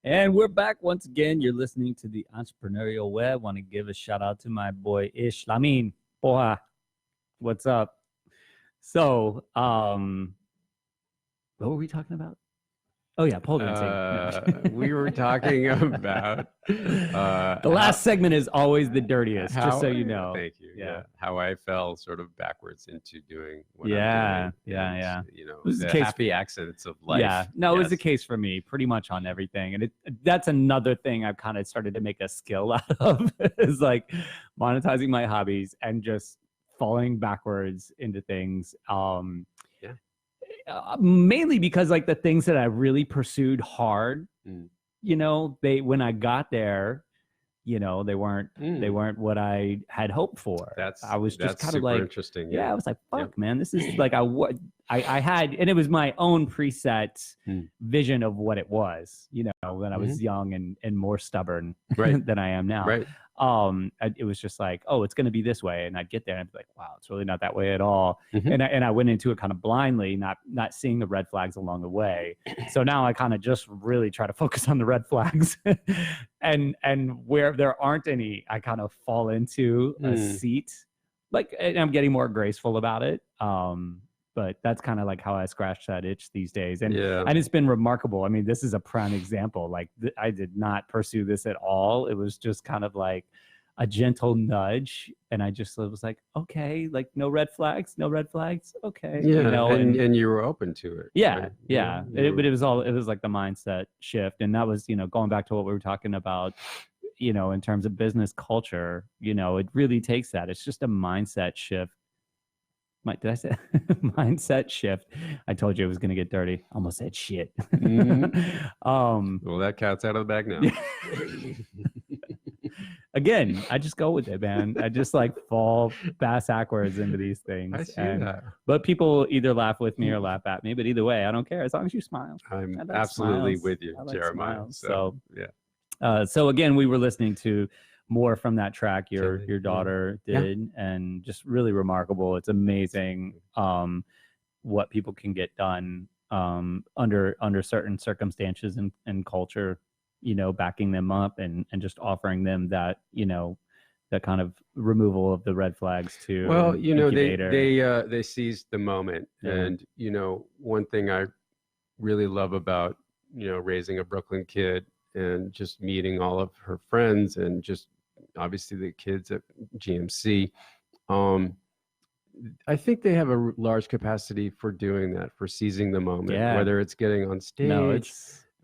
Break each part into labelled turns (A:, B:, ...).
A: And we're back once again. You're listening to the Entrepreneurial Web. Want to give a shout out to my boy Ish Lamin. Boha, what's up? So, what were we talking about? Oh yeah, pole dancing.
B: We were talking about
A: the last segment is always the dirtiest, just so you know.
B: Thank you. Yeah, how I fell sort of backwards into doing what I'm doing.
A: Yeah.
B: You know,
A: it was
B: the
A: the
B: happy accidents of life.
A: Yeah, no, it was the case for me, pretty much on everything, and that's another thing I've kind of started to make a skill out of is like monetizing my hobbies and just falling backwards into things. Mainly because like the things that I really pursued hard, you know, when I got there, you know, they weren't what I had hoped for. I was just kind of like
B: interesting.
A: Yeah, I was like, fuck, man, this is like I had, and it was my own preset vision of what it was, you know, when I was young and more stubborn than I am now.
B: Right.
A: It was just like, oh, it's going to be this way, and I'd get there and I'd be like, wow, it's really not that way at all. And I went into it kind of blindly, not seeing the red flags along the way. So now I kind of just really try to focus on the red flags, and where there aren't any, I kind of fall into a seat, like, and I'm getting more graceful about it. But that's kind of like how I scratch that itch these days. And it's been remarkable. I mean, this is a prime example. Like I did not pursue this at all. It was just kind of like a gentle nudge. And I just was like, okay, like no red flags. Okay.
B: Yeah.
A: You know,
B: and you were open to it.
A: Yeah.
B: Right?
A: Yeah. But it was like the mindset shift. And that was, you know, going back to what we were talking about, you know, in terms of business culture, you know, it really takes that. It's just a mindset shift. Did I say mindset shift? I told you it was going to get dirty. Almost said shit.
B: Well, that cat's out of the bag now.
A: Again, I just go with it, man. I just like fall bass backwards into these things.
B: I see that.
A: But people either laugh with me or laugh at me. But either way, I don't care as long as you smile.
B: I'm absolutely with you, Jeremiah.
A: So yeah. So again, we were listening to more from that track your daughter did, and just really remarkable. It's amazing what people can get done under certain circumstances and culture, you know, backing them up and just offering them that, you know, that kind of removal of the red flags to,
B: well, you know, they seized the moment. And you know, one thing I really love about, you know, raising a Brooklyn kid and just meeting all of her friends and just obviously the kids at GMC, I think they have a large capacity for doing that, for seizing the moment, whether it's getting on stage.
A: No,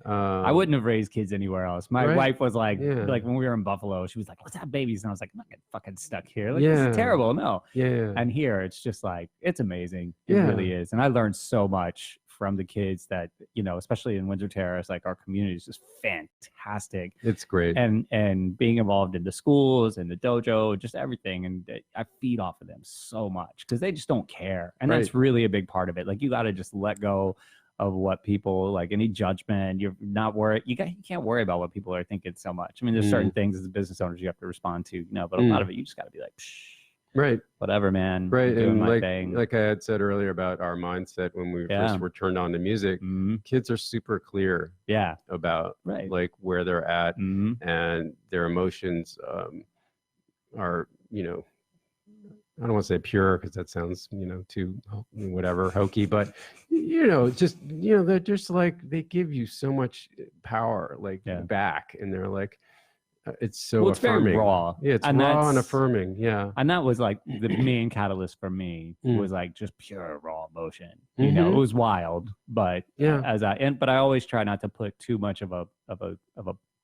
A: I wouldn't have raised kids anywhere else. My wife was like when we were in Buffalo, she was like, let's have babies. And I was like, I'm not getting fucking stuck here. Like, this is terrible. No. And here it's just like, it's amazing. It really is. And I learned so much from the kids that, you know, especially in Windsor Terrace, like our community is just fantastic.
B: It's great.
A: And being involved in the schools and the dojo, just everything. And I feed off of them so much because they just don't care. And that's really a big part of it. Like, you got to just let go of what people, like, any judgment. You're not worried. You can't worry about what people are thinking so much. I mean, there's certain things as business owners you have to respond to, you know, but a lot of it, you just got to be like, psh.
B: Right.
A: Whatever, man.
B: Right. And like I had said earlier about our mindset when we first were turned on to music, kids are super clear about like where they're at, and their emotions are, you know, I don't want to say pure because that sounds, you know, too whatever hokey, but, you know, just, you know, they're just like, they give you so much power, like back, and they're like, it's so affirming.
A: Very raw.
B: Yeah, it's raw and affirming. Yeah.
A: And that was like the main catalyst for me was like just pure raw emotion. You know, it was wild, but but I always try not to put too much of a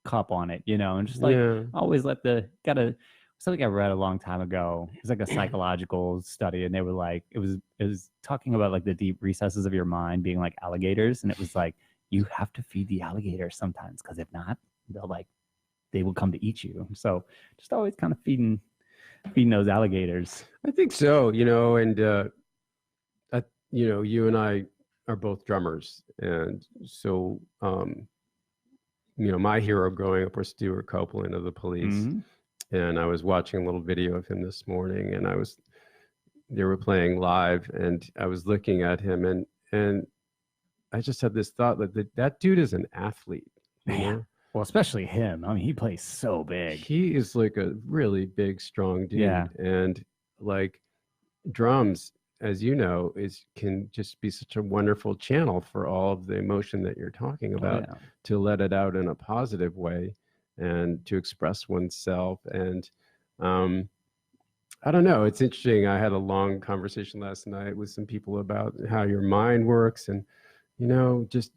A: cup on it, you know, and just like always something I read a long time ago. It was like a psychological study, and they were like, it was talking about like the deep recesses of your mind being like alligators, and it was like, you have to feed the alligators sometimes, because if not, they will come to eat you. So just always kind of feeding those alligators.
B: I think so, you know, and you know, you and I are both drummers, and so you know, my hero growing up was Stuart Copeland of the Police. And I was watching a little video of him this morning, and they were playing live, and I was looking at him, and I just had this thought that dude is an athlete, you know?
A: Well, especially him. I mean, he plays so big.
B: He is like a really big, strong dude. Yeah. And like drums, as you know, can just be such a wonderful channel for all of the emotion that you're talking about, to let it out in a positive way and to express oneself. And I don't know, it's interesting. I had a long conversation last night with some people about how your mind works, and just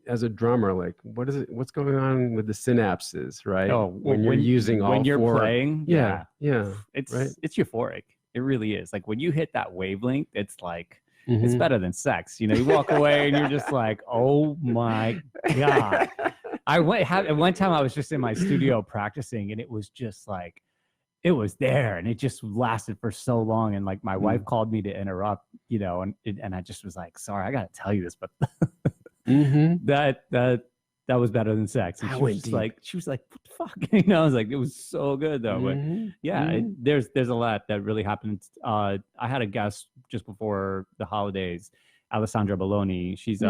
B: as a drummer, like what's going on with the synapses, right? When you're using all
A: when you're
B: four.
A: playing,
B: it's
A: right? It's euphoric. It really is. Like when you hit that wavelength, it's like it's better than sex. You walk away and you're just like, oh my God. At one time I was just in my studio practicing, and it was just like, it was there, and it just lasted for so long. And like my wife called me to interrupt, and I just was like, sorry, I got to tell you this, but that was better than sex. And she was like, what the fuck? I was like, it was so good though. But there's a lot that really happened. I had a guest just before the holidays, Alessandra Bologna. She's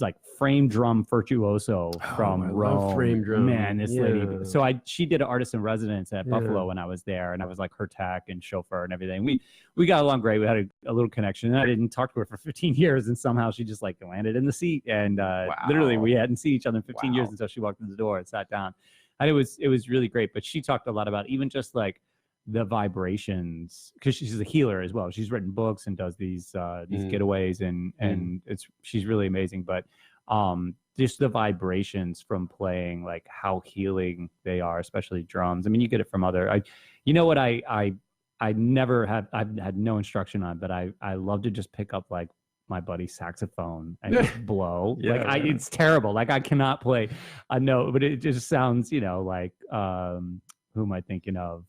A: like frame drum virtuoso from Rome.
B: Love frame drum.
A: Man, this lady. So she did an artist in residence at Buffalo when I was there, and I was like her tech and chauffeur and everything. We got along great. We had a little connection. And I didn't talk to her for 15 years, and somehow she just like landed in the seat. And literally, we hadn't seen each other in 15 years until she walked in the door and sat down. And it was really great. But she talked a lot about even just like the vibrations, because she's a healer as well. She's written books and does these getaways, and she's really amazing. But just the vibrations from playing, like how healing they are, especially drums. I mean, you get it from other. I've had no instruction on, but I love to just pick up like my buddy's saxophone and just blow. It's terrible. Like I cannot play a note, but it just sounds, like who am I thinking of?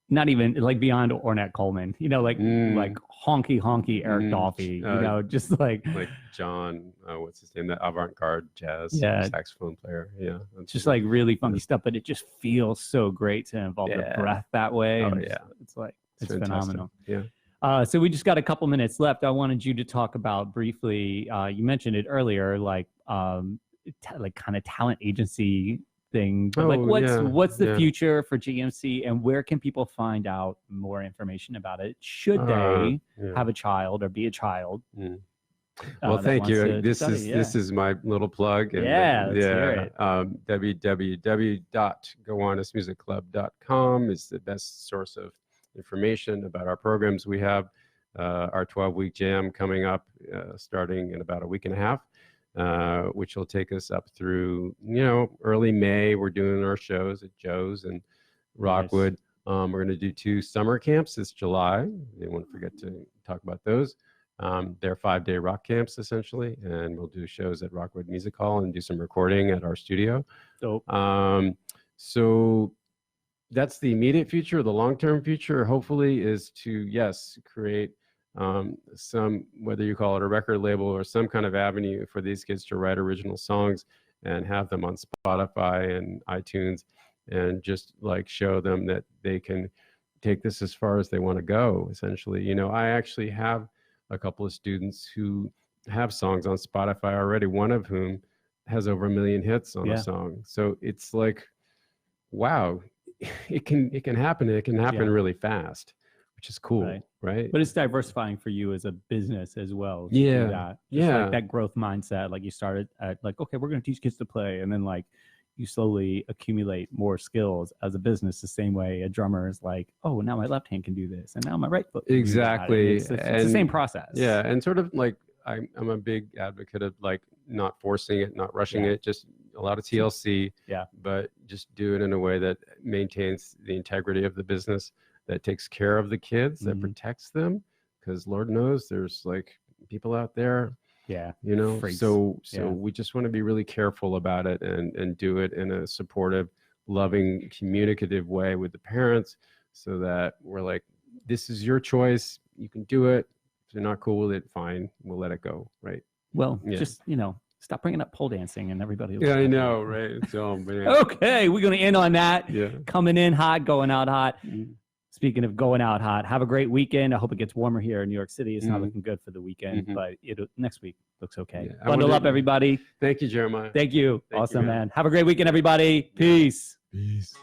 A: Not even like beyond Ornette Coleman, like honky Eric Dolphy, just like
B: John, what's his name? That avant-garde jazz saxophone player. Yeah.
A: Just like really funky stuff, but it just feels so great to involve the breath that way.
B: Oh,
A: and it's phenomenal.
B: Yeah.
A: So we just got a couple minutes left. I wanted you to talk about briefly, you mentioned it earlier, like kind of talent agency thing. But what's the future for GMC, and where can people find out more information about it? Should they have a child or be a child?
B: Well, thank you. This is my little plug.
A: And, let's hear it.
B: www.gowanusmusicclub.com is the best source of information about our programs. We have our 12-week jam coming up starting in about a week and a half. Which will take us up through, early May. We're doing our shows at Joe's and Rockwood. Nice. We're going to do 2 summer camps this July. They won't forget to talk about those. They're 5-day rock camps, essentially. And we'll do shows at Rockwood Music Hall and do some recording at our studio.
A: Dope.
B: So that's the immediate future. The long-term future, hopefully, is to, create some, whether you call it a record label or some kind of avenue for these kids to write original songs and have them on Spotify and iTunes, and just like show them that they can take this as far as they want to go, essentially. I actually have a couple of students who have songs on Spotify already, one of whom has over 1 million hits on a song. So it's like, wow, it can happen. It can happen really fast, which is cool, right?
A: But it's diversifying for you as a business as well.
B: Yeah.
A: Like that growth mindset. Like you started at like, okay, we're going to teach kids to play. And then like you slowly accumulate more skills as a business, the same way a drummer is like, oh, now my left hand can do this. And now my right foot.
B: Exactly.
A: It's the same process.
B: Yeah. And sort of like, I'm a big advocate of like not forcing it, not rushing it, just a lot of TLC, but just do it in a way that maintains the integrity of the business, that takes care of the kids, that protects them, because Lord knows there's like people out there,
A: freaks.
B: So we just want to be really careful about it and do it in a supportive, loving, communicative way with the parents, so that we're like, this is your choice, you can do it. If you're not cool with it, fine, we'll let it go, right?
A: Well, just stop bringing up pole dancing and everybody.
B: Yeah, I know, right? So, man.
A: Okay, we're going to end on that.
B: Yeah.
A: Coming in hot, going out hot. speaking of going out hot, have a great weekend. I hope it gets warmer here in New York City. It's not looking good for the weekend, but next week looks okay. Yeah. Bundle up, everybody.
B: Thank you, Jeremiah.
A: Thank you. Awesome, man. Have a great weekend, everybody. Peace.
B: Peace.